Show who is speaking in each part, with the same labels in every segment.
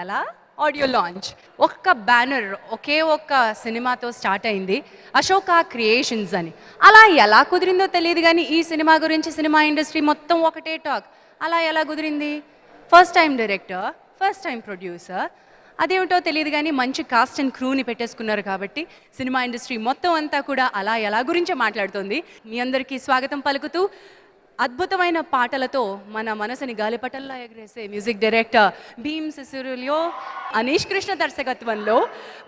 Speaker 1: ఎలా audio launch ఒక్క banner ఒకే ఒక్క సినిమాతో స్టార్ట్ అయింది అశోక క్రియేషన్స్ అని. అలా ఎలా కుదిరిందో తెలియదు కానీ ఈ సినిమా గురించి సినిమా ఇండస్ట్రీ మొత్తం ఒకటే టాక్. అలా ఎలా కుదిరింది? First time director, first time producer, అదేమిటో తెలియదు కానీ మంచి కాస్ట్ అండ్ క్రూని పెట్టేసుకున్నారు కాబట్టి సినిమా ఇండస్ట్రీ మొత్తం అంతా కూడా అలా ఎలా గురించే మాట్లాడుతుంది. మీ అందరికీ స్వాగతం పలుకుతూ అద్భుతమైన పాటలతో మన మనసుని గాలిపటంలా ఎగరేసే మ్యూజిక్ డైరెక్టర్ భీమ్ సిసిరులియో అనీష్ కృష్ణ దర్శకత్వంలో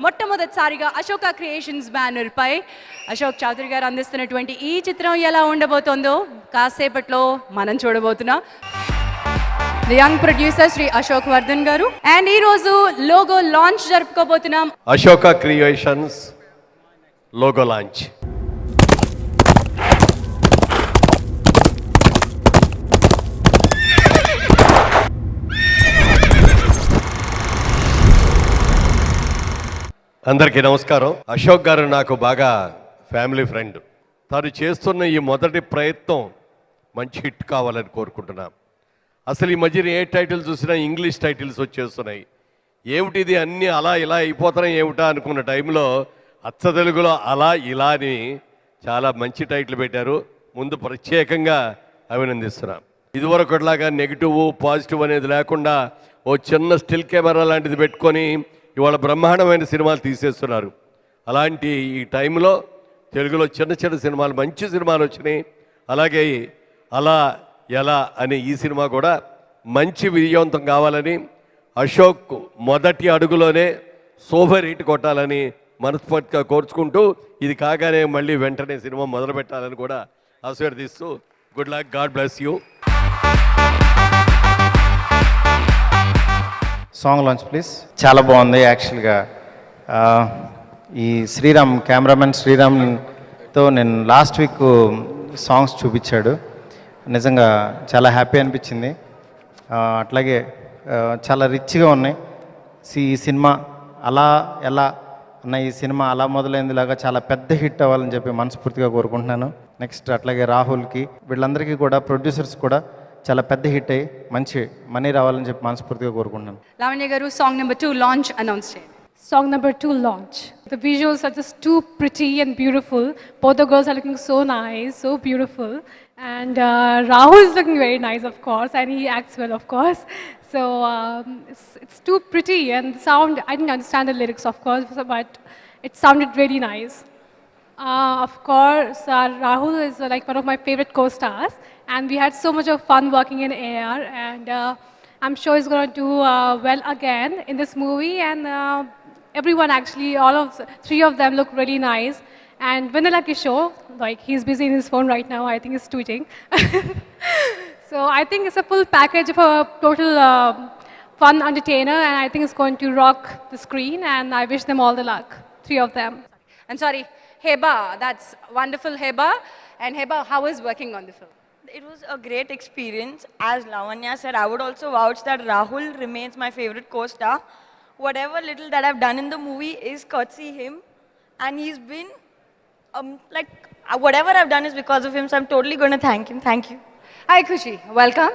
Speaker 1: మొట్టమొదటిసారిగా అశోక క్రియేషన్స్ బ్యానర్పై అశోక్ చౌదరి గారు అందిస్తున్నటువంటి ఈ చిత్రం ఎలా ఉండబోతోందో కాసేపట్లో మనం చూడబోతున్నాం. The young producer Shri Ashok Vardhan గారు అండ్ ఈ రోజు లోగో లాంచ్ జరుపుకోబోతున్నాం.
Speaker 2: Ashoka creations logo launch. అందరికీ నమస్కారం. అశోక్ గారు నాకు బాగా ఫ్యామిలీ ఫ్రెండ్. తను చేస్తున్న ఈ మొదటి ప్రయత్నం మంచి హిట్ కావాలని కోరుకుంటున్నాం. అసలు ఈ మధ్యన ఏ టైటిల్ చూసినా ఇంగ్లీష్ టైటిల్స్ వచ్చేస్తున్నాయి. ఏమిటిది అన్నీ అలా ఇలా అయిపోతున్నాయి ఏమిటా అనుకున్న టైంలో అచ్చ తెలుగులో అలా ఇలా అని చాలా మంచి టైటిల్ పెట్టారు. ముందు ప్రత్యేకంగా అభినందిస్తున్నాం. ఇదివరకట్లాగా నెగిటివ్ పాజిటివ్ అనేది లేకుండా ఓ చిన్న స్టిల్ కెమెరా లాంటిది పెట్టుకొని ఇవాళ బ్రహ్మాండమైన సినిమాలు తీసేస్తున్నారు. అలాంటి ఈ టైంలో తెలుగులో చిన్న చిన్న సినిమాలు మంచి సినిమాలు వచ్చినాయి. అలాగే అలా ఎలా అనే ఈ సినిమా కూడా మంచి విజయవంతం కావాలని అశోక్ మొదటి అడుగులోనే సూపర్ హిట్ కొట్టాలని మనస్ఫూర్తిగా కోరుచుకుంటూ ఇది కాగానే మళ్ళీ వెంటనే సినిమా మొదలు పెట్టాలని కూడా ఆశీర్వదిస్తూ good luck, God bless you.
Speaker 3: Song launch please. చాలా బాగుంది యాక్చువల్గా. ఈ శ్రీరామ్ కెమెరామెన్ శ్రీరామ్తో నేను లాస్ట్ వీక్ సాంగ్స్ చూపించాడు. నిజంగా చాలా హ్యాపీ అనిపించింది. అట్లాగే చాలా రిచ్గా ఉన్నాయి. ఈ సినిమా అలా ఎలా అన్న ఈ సినిమా అలా మొదలైందిలాగా చాలా పెద్ద హిట్ అవ్వాలని చెప్పి మనస్ఫూర్తిగా కోరుకుంటున్నాను. నెక్స్ట్ అట్లాగే రాహుల్కి వీళ్ళందరికీ కూడా ప్రొడ్యూసర్స్ కూడా చాలా పెద్ద హిట్ అయ్యి మంచి మనీ రావాలని చెప్పి మనస్ఫూర్తిగా కోరుకుంటున్నాను.
Speaker 1: లావణ్య గారు సాంగ్ నెంబర్ 2 లాంచ్ అనౌన్స్ చేయండి.
Speaker 4: Song number 2 launch. The visuals are just too pretty and beautiful. Both the girls are looking so nice, so beautiful. And Rahul is looking very nice, of course, and he acts well, of course. So it's too pretty, and the sound, I didn't understand the lyrics, of course, but it sounded really nice. Of course, Rahul is like one of my favorite co-stars, and we had so much of fun working in AR, and I'm sure he's going to do well again in this movie, and everyone actually, all of three of them look really nice. And Vanilla Kishore, like he's busy in his phone right now, I think he's tweeting. So I think it's a full package of a total fun entertainer, and I think it's going to rock the screen, and I wish them all the luck, three of them.
Speaker 1: I'm sorry, Heba, that's wonderful Heba. And Heba, how is working on the film?
Speaker 5: It was a great experience. As Lavanya said, I would also vouch that Rahul remains my favorite co-star. Whatever little that I've done in the movie is courtesy him, and he's been whatever I've done is because of him, so I'm totally going to thank him. Thank you.
Speaker 1: Hi Khushi, welcome.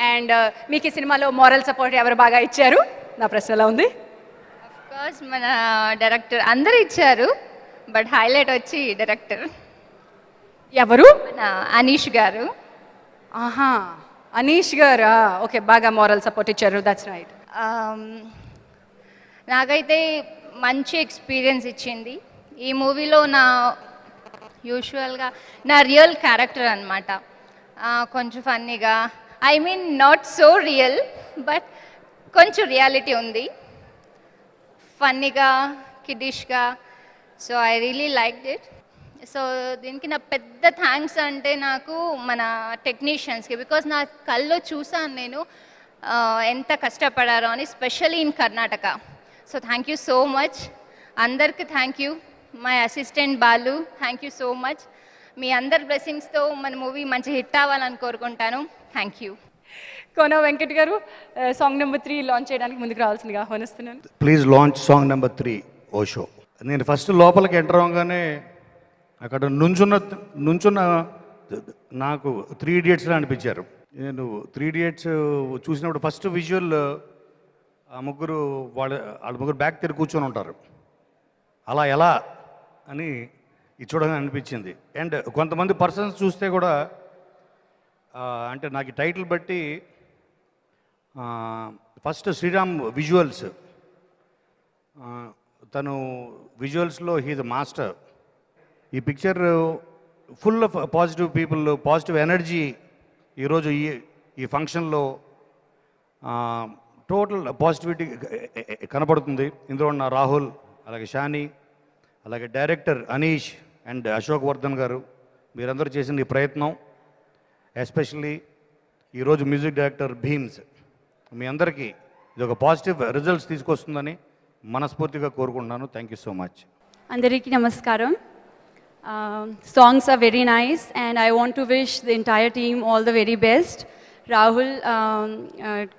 Speaker 1: And మీకు ఈ సినిమాలో moral support ఎవరు బాగా ఇచ్చారు? నా ప్రశ్న ఎలా ఉంది?
Speaker 6: ఆఫ్ కోర్స్ మన డైరెక్టర్ అందరూ ఇచ్చారు, బట్ హైలైట్ వచ్చి డైరెక్టర్
Speaker 1: ఎవరు?
Speaker 6: మన అనీష్ గారు.
Speaker 1: ఆహా, అనీష్ గారా? ఓకే, బాగా మోరల్ సపోర్ట్ ఇచ్చారు. That's right.
Speaker 6: నాకైతే మంచి ఎక్స్పీరియన్స్ ఇచ్చింది ఈ మూవీలో. యూజువల్గా నా రియల్ క్యారెక్టర్ అనమాట. కొంచెం ఫన్నీగా, I mean not so real, but కొంచెం రియాలిటీ ఉంది. ఫన్నీగా, కిడిష్గా. So I really liked it. So దీనికి నా పెద్ద థ్యాంక్స్ అంటే నాకు మన టెక్నీషియన్స్కి, బికాజ్ నా కల్లో చూసాను నేను ఎంత కష్టపడారో అని, specially in Karnataka. So thank you so much అందరికి. Thank you my assistant Balu, thank you so much. మీ అందరి బ్లెస్సింగ్స్తో మన మూవీ మంచి హిట్ అవ్వాలని కోరుకుంటాను. Thank you.
Speaker 1: కోన వెంకట్ గారు సాంగ్ నెంబర్ 3 లాంచ్ చేయడానికి ముందుకు రావాల్సిందిగా ఆహ్వానిస్తున్నాను.
Speaker 7: Please launch song number 3 Osho. నేను ఫస్ట్ లోపలికి ఎంటర్ అవ్వగానే అక్కడ నుంచున్న నాకు 3 ఇడియట్స్లో అనిపించారు. నేను 3 ఇడియట్స్ చూసినప్పుడు ఫస్ట్ విజువల్ ఆ ముగ్గురు వాళ్ళ ముగ్గురు బ్యాక్ తిరిగి కూర్చొని ఉంటారు. అలా ఎలా అని ఇది చూడగానే అనిపించింది. అండ్ కొంతమంది పర్సన్స్ చూస్తే కూడా అంటే నాకు ఈ టైటిల్ బట్టి ఫస్ట్ శ్రీరామ్ విజువల్స్, తను విజువల్స్లో హీజ్ మాస్టర్. ఈ picture full of positive people, positive energy ఈరోజు ఈ ఫంక్షన్లో టోటల్ పాజిటివిటీ కనపడుతుంది. ఇందులో ఉన్న రాహుల్, అలాగే షాని, అలాగే డైరెక్టర్ అనీష్ అండ్ అశోక్ వర్ధన్ గారు, మీరందరూ చేసిన ఈ ప్రయత్నం, ఎస్పెషల్లీ ఈరోజు మ్యూజిక్ డైరెక్టర్ భీమ్స్, మీ అందరికీ ఇది ఒక పాజిటివ్ రిజల్ట్స్ తీసుకొస్తుందని మనస్ఫూర్తిగా కోరుకుంటున్నాను. Thank you so much.
Speaker 8: Andariki Namaskaram. Songs are very nice, and I want to wish the entire team all the very best. Rahul,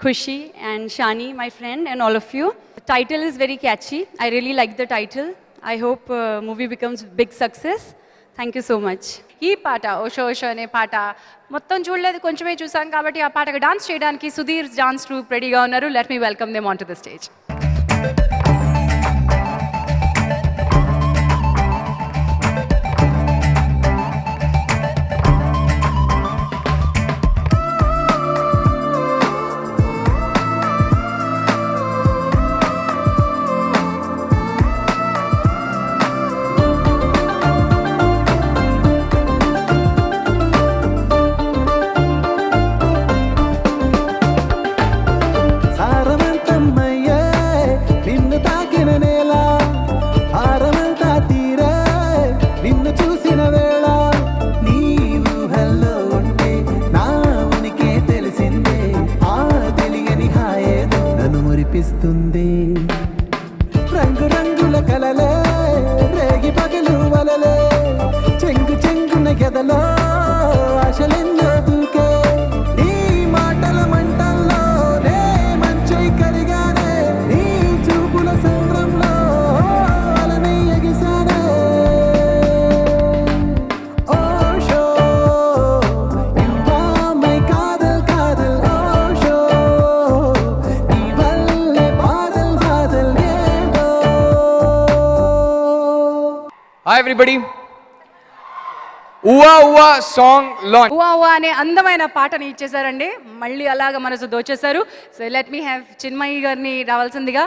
Speaker 8: Khushi, and Shani, my friend, and all of you. The title is very catchy. I really like the title. I hope movie becomes big success. Thank you so much.
Speaker 1: ఈ పాట ఓషో ఓషో అనే పాట మొత్తం చూడలేదు, కొంచెమే చూసాం కాబట్టి ఆ పాటకు డాన్స్ చేయడానికి సుధీర్ డాన్స్ ట్రూప్ రెడీగా ఉన్నారు. Let me welcome them on to the stage.
Speaker 9: సారవంతమయ్యే నిన్ను తాకిన నేల, భారమంతా తీరే నిన్ను చూసిన వేళ, నీ ఊహల్లో ఉంటే నా ఉనికి తెలిసిందే, ఆ తెలియని హాయేదో నన్ను మురిపిస్తుంది. రంగు రంగుల కలలే రేగి పగలు వలలే, చెంగు చెంగున గెదలో ఆశలెన్నో దూకే, నీ మాటల మంటల్లో నే మంచై కరిగానే, నీ చూపుల సంద్రంలో అలనే ఎగిసానే. ఓషో ఇంవామై కాదల్ కాదల్, ఓషో నీ వల్లే బాదల్ బాదల్ ఏదో.
Speaker 10: Hi everybody. Uwa Uwa song launch.
Speaker 1: ఉవా ఉవా అనే అందమైన పాటని ఇచ్చేసారండి, మళ్ళీ అలాగ మనసు దోచేశారు. So let me have Chinmayi గారిని రావాల్సిందిగా.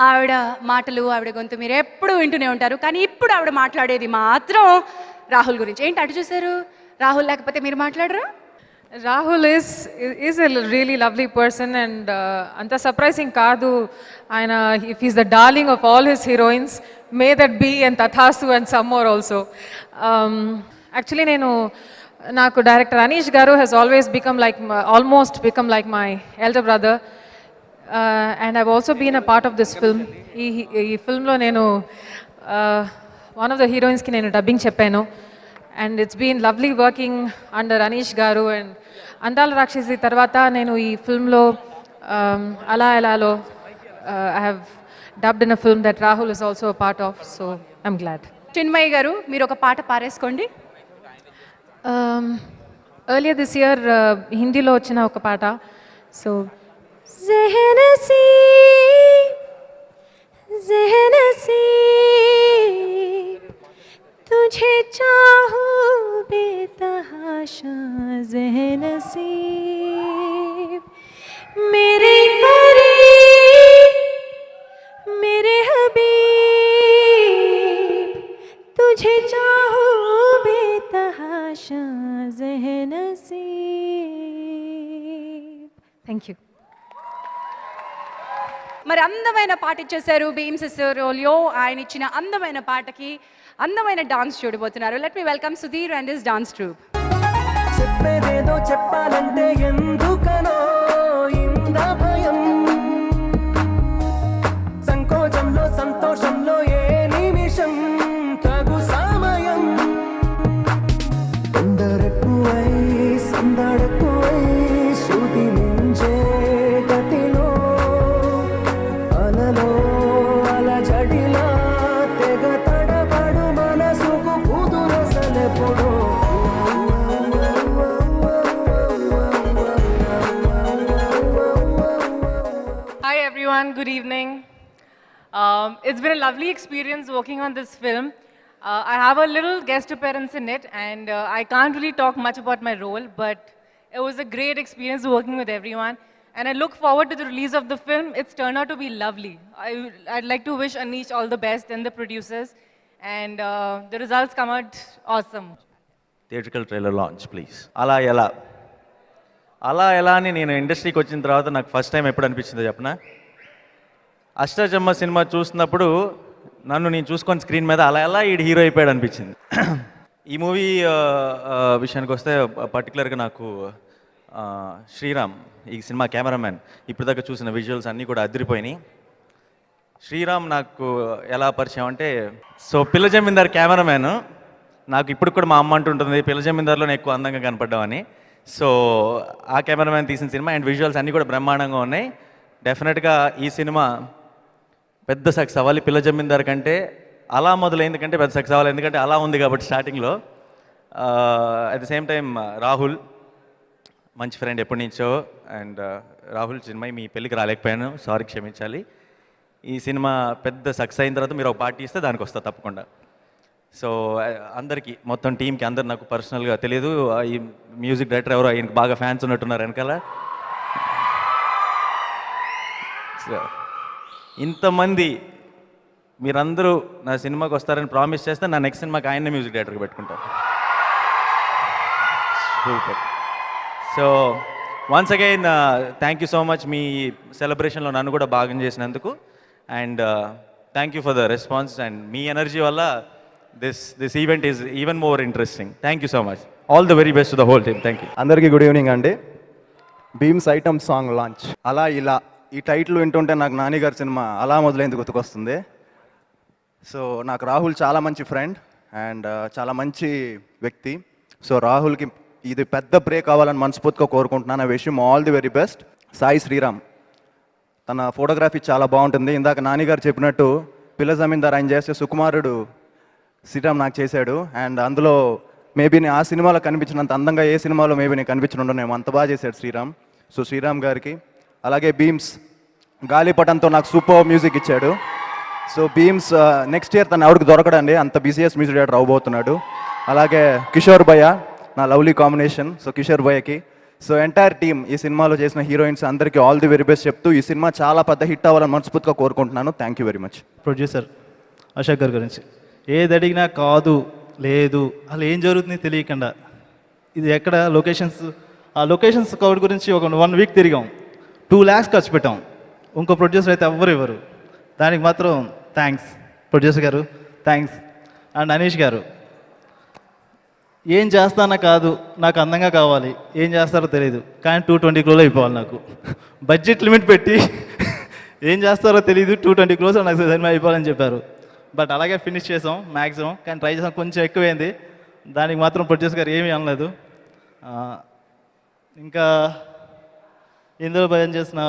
Speaker 1: ఆవిడ మాటలు, ఆవిడ గొంతు మీరు ఎప్పుడు వింటూనే ఉంటారు, కానీ ఇప్పుడు ఆవిడ మాట్లాడేది మాత్రం రాహుల్ గురించి. ఏంటి అటు చూసారు? రాహుల్ లేకపోతే మీరు మాట్లాడరు?
Speaker 11: Rahul is a really lovely person, and anta surprising kaadu. Aina, if he's the darling of all his heroines, may that be, and tathastu, and some more also. Actually, నాకు director Anish garu has always become like almost become like my elder brother, and I've also been a part of this film. ఈ ఫిల్మ్లో నేను one of the heroines కి నేను dubbing చెప్పాను. And it's been lovely working under Anish garu, and Andala Rakshasi తర్వాత నేను ఈ ఫిల్మ్లో అలా ఎలాలో I have dubbed in a film that Rahul is also a part of, so I'm glad.
Speaker 1: Chinmayi గారు మీరు ఒక పాట పారేసుకోండి.
Speaker 11: Earlier this year హిందీలో వచ్చిన ఒక పాట, so ज़हनसी तुझे चाहूं बेतहाशा, ज़हनसीब मेरे करीब मेरे हबीब, तुझे चाहूं बेतहाशा, ज़हनसीब. Thank you.
Speaker 1: మరి అందమైన పాట ఇచ్చేసారు భీమ్స్ రోలియో. ఆయన ఇచ్చిన అందమైన పాటకి అందమైన డాన్స్ చూడబోతున్నారు. Let me welcome Sudheer and his dance troupe.
Speaker 9: చెప్పేదేదో చెప్పాలంటే ఎందుకనో ఇంత భయం, సంకోచంలో సంతోషంలో ఏ నిమిషం తగు సమయం, తొందరెక్కువై సందడెక్కువై శృతి మించే గతిలో, అలలో అలజడిలా తెగ తడబడు మనసుకు కుదురసలెప్పుడు.
Speaker 11: everyone. Good evening. It's been a lovely experience working on this film. I have a little guest appearance in it, and I can't really talk much about my role, but it was a great experience working with everyone. And I look forward to the release of the film. It's turned out to be lovely. I'd like to wish Anish all the best and the producers, and the results come out awesome.
Speaker 3: Theatrical trailer launch please. అలా ఎలా అని నేను ఇండస్ట్రీకి వచ్చిన తర్వాత నాకు first time ఎప్పుడు అనిపించిందో చెప్పనా, అష్టాచమ్మ సినిమా చూస్తున్నప్పుడు నన్ను నేను చూసుకొని స్క్రీన్ మీద అలా ఎలా ఈడు హీరో అయిపోయాడు అనిపించింది. ఈ మూవీ విషయానికి వస్తే పర్టికులర్గా నాకు శ్రీరామ్, ఈ సినిమా కెమెరామ్యాన్, ఇప్పుడు దాకా చూసిన విజువల్స్ అన్నీ కూడా అదిరిపోయినాయి. శ్రీరామ్ నాకు ఎలా పరిచయం అంటే, సో పిల్ల జమీందార్ కెమెరామ్యాన్ నాకు ఇప్పుడు కూడా మా అమ్మ అంటుంటుంది పిల్ల జమీందార్లోనే ఎక్కువ అందంగా కనపడ్డామని. సో ఆ కెమెరామ్యాన్ తీసిన సినిమా అండ్ విజువల్స్ అన్నీ కూడా బ్రహ్మాండంగా ఉన్నాయి. డెఫినెట్గా ఈ సినిమా పెద్ద సక్సెస్ అవ్వాలి. పిల్ల జమీందార్ కంటే అలా మొదలైంది కంటే పెద్ద సక్సెస్ అవ్వాలి, ఎందుకంటే అలా ఉంది కాబట్టి స్టార్టింగ్లో. At the same time Rahul మంచి ఫ్రెండ్ ఎప్పటి నుంచో, అండ్ రాహుల్ సినిమా మీ పెళ్ళికి రాలేకపోయాను, సారీ క్షమించాలి. ఈ సినిమా పెద్ద సక్సెస్ అయిన తర్వాత మీరు ఒక పార్టీ ఇస్తే దానికి వస్తా తప్పకుండా. సో అందరికీ మొత్తం టీంకి అందరు నాకు పర్సనల్గా తెలియదు, ఈ మ్యూజిక్ డైరెక్టర్ ఎవరో ఆయనకు బాగా ఫ్యాన్స్ ఉన్నట్టున్నారు వెనకాల. సో ఇంతమంది మీరందరూ నా సినిమాకి వస్తారని ప్రామిస్ చేస్తే నా నెక్స్ట్ సినిమాకి ఆయన్నే మ్యూజిక్ డైరెక్టర్గా పెట్టుకుంటాను. Super. So once again thank you so much మీ సెలబ్రేషన్లో నన్ను కూడా భాగం చేసినందుకు, and thank you for the response, and మీ ఎనర్జీ వల్ల this event is even more interesting. Thank you so much. All the very best to the whole team. Thank you.
Speaker 12: అందరికీ good evening అండి. Bheems item song launch. అలా ఇలా ఈ title వింటుంటే నాకు నానిగారి cinema అలా మొదలైంది గుర్తుకొస్తుంది. సో నాకు రాహుల్ చాలా మంచి ఫ్రెండ్ అండ్ చాలా మంచి వ్యక్తి. సో రాహుల్కి ఇది పెద్ద బ్రేక్ అవ్వాలని మనస్ఫూర్తిగా కోరుకుంటున్నాను. I wish him all the very best. Sai Sriram తన ఫోటోగ్రఫీ చాలా బాగుంటుంది. ఇందాక నానిగారు చెప్పినట్టు పిల్ల జమీందార్ ఆయన చేస్తే సుకుమారుడు శ్రీరామ్ నాకు చేశాడు, అండ్ అందులో మేబీ నేను ఆ సినిమాలో కనిపించినంత అందంగా ఏ సినిమాలో మేబీ నేను కనిపించనుండనేమో, అంత బాగా చేశాడు శ్రీరామ్. సో శ్రీరామ్ గారికి, అలాగే భీమ్స్ గాలిపటంతో నాకు సూపర్ మ్యూజిక్ ఇచ్చాడు. సో భీమ్స్ నెక్స్ట్ ఇయర్ తను ఎవరికి దొరకడండి, అంత బిజియెస్ట్ మ్యూజిక్ డైరెక్టర్ అవబోతున్నాడు. అలాగే కిషోర్ భయ్య నా లవ్లీ కాంబినేషన్. సో కిషోర్ భయ్యకి, సో ఎంటైర్ టీమ్ ఈ సినిమాలో చేసిన హీరోయిన్స్ అందరికీ ఆల్ ది వెరీ బెస్ట్ చెప్తూ ఈ సినిమా చాలా పెద్ద హిట్ అవ్వాలని మనస్ఫూర్తిగా కోరుకుంటున్నాను. Thank you very much.
Speaker 13: Producer Ashok గారి గురించి ఏది అడిగినా కాదు లేదు అసలు ఏం జరుగుతుంది తెలియకుండా, ఇది ఎక్కడ లొకేషన్స్, ఆ లొకేషన్స్ కవర్ గురించి ఒక 1 వీక్ తిరిగాం, 2 lakhs ఖర్చు పెట్టాం. ఇంకో ప్రొడ్యూసర్ అయితే ఎవ్వరు ఇవ్వరు. దానికి మాత్రం థ్యాంక్స్ ప్రొడ్యూసర్ గారు, థ్యాంక్స్. అండ్ అనీష్ గారు, ఏం చేస్తానా కాదు నాకు అందంగా కావాలి, ఏం చేస్తారో తెలియదు కానీ 220 crores అయిపోవాలి నాకు. బడ్జెట్ లిమిట్ పెట్టి ఏం చేస్తారో తెలియదు, 220 crores నాకు సినిమా అయిపోవాలని చెప్పారు. బట్ అలాగే ఫినిష్ చేసాం మ్యాక్సిమం, కానీ ట్రై చేసాం, కొంచెం ఎక్కువైంది. దానికి మాత్రం ప్రొడ్యూసర్ గారు ఏమీ అనలేదు. ఇంకా ఇందులో భయం చేసిన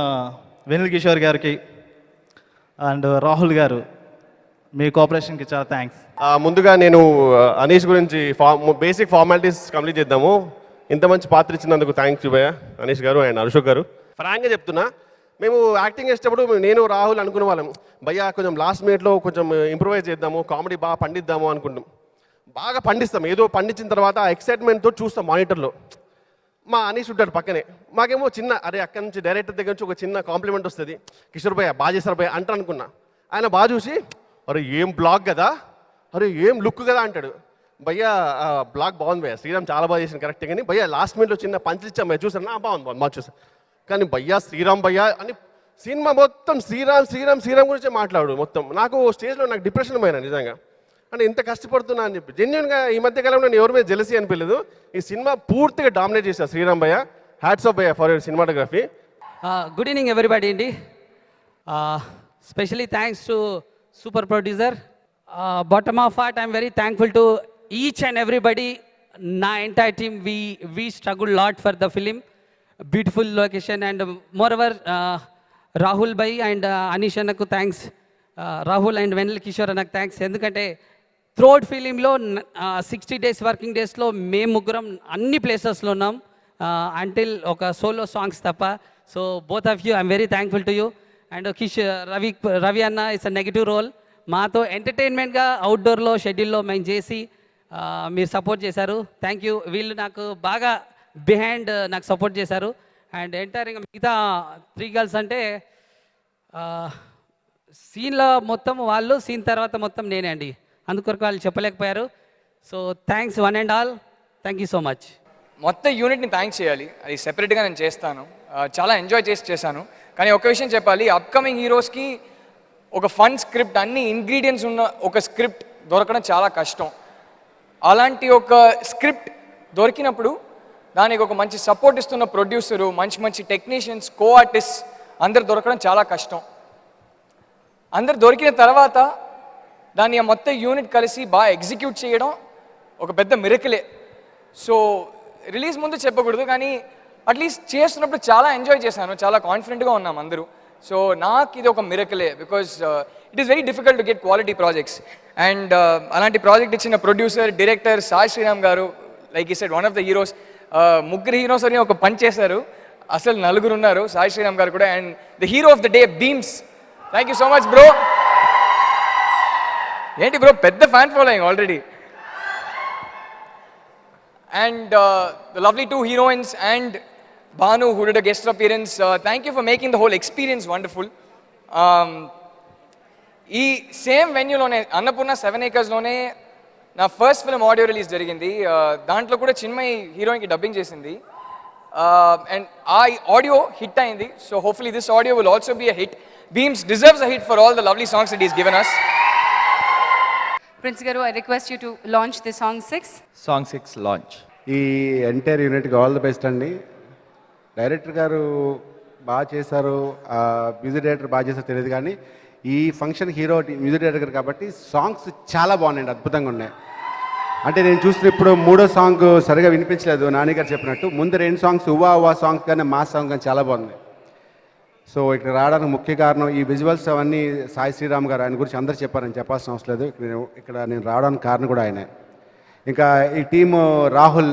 Speaker 13: వెనిల్ కిషోర్ గారికి అండ్ రాహుల్ గారు, మీ కోఆపరేషన్కి చాలా థ్యాంక్స్.
Speaker 14: ముందుగా నేను అనీష్ గురించి బేసిక్ ఫార్మాలిటీస్ కంప్లీట్ చేద్దాము. ఇంత మంచి పాత్ర ఇచ్చినందుకు థ్యాంక్స్ భయ్య అనీష్ గారు అండ్ అశోక్ గారు. ఫ్రాంక్గా చెప్తున్నా, మేము యాక్టింగ్ చేసేటప్పుడు నేను రాహుల్ అనుకునే వాళ్ళం, భయ్య కొంచెం లాస్ట్ మినిట్లో కొంచెం ఇంప్రూవైజ్ చేద్దాము, కామెడీ బాగా పండిద్దాము అనుకుంటాం. బాగా పండిస్తాం, ఏదో పండించిన తర్వాత ఆ ఎక్సైట్మెంట్తో చూస్తాం మానిటర్లో. మా అనీష్ ఉంటాడు పక్కనే, మాకేమో చిన్న అరే అక్కడి నుంచి డైరెక్టర్ దగ్గర నుంచి ఒక చిన్న కాంప్లిమెంట్ వస్తుంది, కిషోర్ భయ్య బాగా చేశారు భయ్య అంటారు అనుకున్నా. ఆయన బాగా చూసి అరే ఏం బ్లాగ్ కదా, అరే ఏం లుక్ కదా అంటాడు. భయ్య బ్లాగ్ బాగుంది భయ్య, శ్రీరామ్ చాలా బాగా చేసింది కరెక్టే, కానీ భయ్య లాస్ట్ మినిట్లో చిన్న పంచులు ఇచ్చాం భయ్య చూసాను, బాగుంది బాగా చూసాను. కానీ భయ్య శ్రీరామ్ భయ్య అని సినిమా మొత్తం శ్రీరామ్ శ్రీరామ్ శ్రీరామ్ గురించే మాట్లాడు మొత్తం. నాకు స్టేజ్లో నాకు డిప్రెషన్ పోయినా నిజంగా, అంటే ఇంత కష్టపడుతున్నా అని చెప్పి. జెన్యున్గా ఈ మధ్యకాలంలో నేను ఎవరి మీద జెలసీ అనిపించలేదు. ఈ సినిమా పూర్తిగా డామినేట్ చేశారు శ్రీరామ్ భయ్య. హ్యాట్స్ ఆఫ్ భయ్య for your cinematography.
Speaker 15: Good evening everybody అండి. Specially thanks to super producer. Bottom of heart I'm very thankful to each and everybody. నా entire team we struggle lot for the film. Beautiful location and moreover Rahul భాయ్ and Anish అన్నకు thanks. Rahul and Vennela Kishore అన్నకు thanks. ఎందుకంటే థ్రోడ్ ఫిలింలో 60 days working డేస్లో మేము ముగ్గురం అన్ని ప్లేసెస్లో ఉన్నాం అంటిల్ ఒక సోలో సాంగ్స్ తప్ప. So both of you I'm very thankful to you. And Ravi అన్న ఇట్స్ అ నెగిటివ్ రోల్. మాతో ఎంటర్టైన్మెంట్గా అవుట్డోర్లో షెడ్యూల్లో మేము చేసి మీరు సపోర్ట్ చేశారు. Thank you. వీళ్ళు నాకు బాగా బిహైండ్ నాకు సపోర్ట్ చేశారు. అండ్ ఎంటైర్ ఇంకా మిగతా 3 గర్ల్స్ అంటే సీన్లో మొత్తం వాళ్ళు, సీన్ తర్వాత మొత్తం నేనే అండి. అందుకొరకు వాళ్ళు చెప్పలేకపోయారు. So thanks one and all. Thank you so much.
Speaker 10: మొత్తం యూనిట్ని థ్యాంక్స్ చేయాలి. అది సెపరేట్గా నేను చేస్తాను. చాలా ఎంజాయ్ చేశాను. కానీ ఒక విషయం చెప్పాలి, అప్కమింగ్ హీరోస్కి ఒక ఫన్ స్క్రిప్ట్, అన్ని ఇంగ్రీడియంట్స్ ఉన్న ఒక స్క్రిప్ట్ దొరకడం చాలా కష్టం. అలాంటి ఒక స్క్రిప్ట్ దొరికినప్పుడు దానికి ఒక మంచి సపోర్ట్ ఇస్తున్న ప్రొడ్యూసరు, మంచి టెక్నీషియన్స్, కో ఆర్టిస్ట్ అందరు దొరకడం చాలా కష్టం. అందరు దొరికిన తర్వాత దాన్ని మొత్తం యూనిట్ కలిసి బాగా ఎగ్జిక్యూట్ చేయడం ఒక పెద్ద మిరకలే. సో రిలీజ్ ముందు చెప్పకూడదు, కానీ అట్లీస్ట్ చేస్తున్నప్పుడు చాలా ఎంజాయ్ చేశాను, చాలా కాన్ఫిడెంట్గా ఉన్నాం అందరూ. సో నాకు ఇది ఒక మిరకలే, because it is very difficult to get quality projects. And అలాంటి ప్రాజెక్ట్ ఇచ్చిన ప్రొడ్యూసర్, డైరెక్టర్ సాయి శ్రీరామ్ గారు, like he said one of the heroes. 3 heroes అని ఒక పని చేశారు, అసలు 4 ఉన్నారు, సాయి శ్రీరామ్ గారు కూడా. And the hero of the day Bheems, thank you so much bro. ఏంటి బ్రో పెద్ద fan following already. And the lovely 2 heroines and Banu who did a guest appearance. Thank you for making the whole experience wonderful. ఈ same వెన్యూలోనే Annapurna 7 acres-లోనే నా first film audio release జరిగింది. దాంట్లో కూడా చిన్మయి హీరోయిన్కి dubbing చేసింది. And ఆ ఆడియో హిట్ అయింది. So hopefully this audio will also be a hit. Bheems deserves a hit for all the lovely songs that is given us.
Speaker 1: Prince Garu, I request you to launch the song 6.
Speaker 13: Song 6 launch.
Speaker 16: ఈ entire యూనిట్కి all the best అండి. Director గారు బాగా చేశారు, music director బాగా చేశారు తెలియదు, కానీ ఈ ఫంక్షన్ హీరో మ్యూజిక్ డైరెక్టర్ గారు కాబట్టి సాంగ్స్ చాలా బాగున్నాయండి, అద్భుతంగా ఉన్నాయి. అంటే నేను చూసిన ఇప్పుడు 3వ సాంగ్ సరిగా వినిపించలేదు, నాని గారు చెప్పినట్టు. ముందు 2 సాంగ్స్ ఉవా ఉవా సాంగ్స్ కానీ మా సాంగ్ కానీ చాలా బాగుంది. సో ఇక్కడ రావడానికి ముఖ్య కారణం ఈ విజువల్స్ అవన్నీ సాయి శ్రీరామ్ గారు, ఆయన గురించి అందరూ చెప్పారని చెప్పాల్సిన అవసరం లేదు. ఇక్కడ నేను రావడానికి కారణం కూడా ఆయనే. ఇంకా ఈ టీము రాహుల్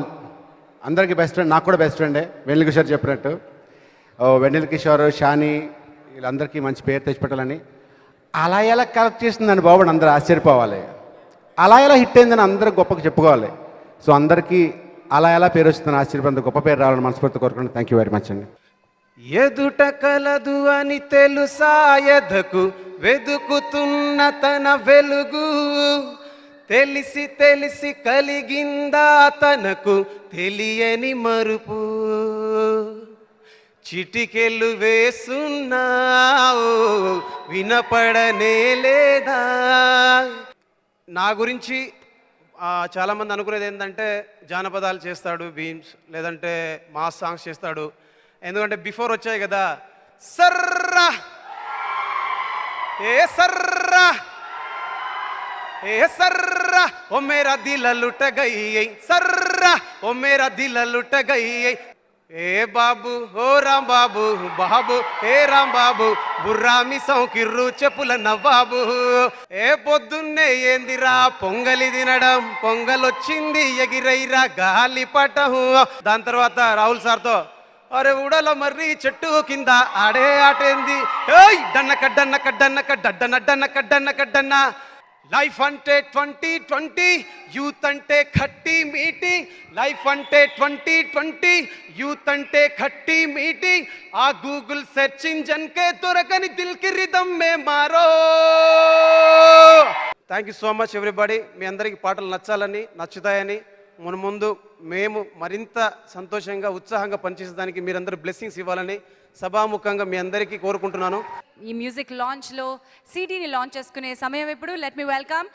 Speaker 16: అందరికీ బెస్ట్ ఫ్రెండ్, నాకు కూడా బెస్ట్ ఫ్రెండే. వెన్నెల కిషోర్ చెప్పినట్టు వెన్నెల కిషోర్, షాని వీళ్ళందరికీ మంచి పేరు తెచ్చిపెట్టాలని. అలా ఎలా కలెక్ట్ చేస్తుందని బాబు అందరూ ఆశ్చర్యపోవాలి, అలా ఎలా హిట్ అయిందని అందరూ గొప్పగా చెప్పుకోవాలి. సో అందరికీ అలా ఎలా పేరు వస్తుందని ఆశ్చర్యపోతే గొప్ప పేరు రావాలని మనస్ఫూర్తి కోరుకుంటున్నాను. థ్యాంక్ యూ వెరీ మచ్ అండి.
Speaker 3: ఎదుట కలదు అని తెలుసా ఎదకు వెదుకుతున్న తన వెలుగు, తెలిసి తెలిసి కలిగిందా తనకు తెలియని మరుపు, చిటికెళ్ళు వేసున్నా వినపడనే లేదా. నా గురించి చాలామంది అనుకునేది ఏంటంటే జానపదాలు చేస్తాడు బీమ్స్, లేదంటే మాస్ సాంగ్స్ చేస్తాడు. ఎందుకంటే బిఫోర్ వచ్చాయి కదా, సర్రా ఏ సర్రా ఏ సర్రా ఓ మేరా దిల్ లుట గయి, సర్రా ఓ మేరా దిల్ లుట గయి. ఏ బాబు ఓ రామ్ బాబు బాబు ఏ రామ్ బాబు బుర్రామి సౌకిర్రు చెప్పుల నవ్వాబు. ఏ పొద్దున్నే ఏందిరా పొంగలి తినడం, పొంగలొచ్చింది ఎగిరైరా గాలి పటం. దాని తర్వాత రాహుల్ సార్తో అరే ఉడల మర్రి చెట్టు కింద ఆడే ఆటేంది, డన్న కడ్డన్న కడ్డన్న కడ్డన్న డన్న కడ్డన్న కడ్డన్న. లైఫ్ అంటే 2020, యూత్ అంటే ఖట్టి మీటి. లైఫ్ అంటే 2020, యూత్ అంటే ఖట్టి మీటి. ఆ గూగుల్ సెర్చ్ ఇంజన్ కే దొరకని దిల్ కి రిథమ్ మే మారో. Thank you so much everybody. మీ అందరికీ పాటలు నచ్చాలని, నచ్చుతాయని, ముందు మేము మరింత సంతోషంగా ఉత్సాహంగా పనిచేసేదానికి మీరందరూ బ్లెస్సింగ్స్ ఇవ్వాలని సభాముఖంగా మీ అందరికీ కోరుకుంటున్నాను.
Speaker 1: ఈ మ్యూజిక్ లాంచ్లో సీడీని లాంచ్ చేసుకునే సమయం ఇప్పుడు. Let me welcome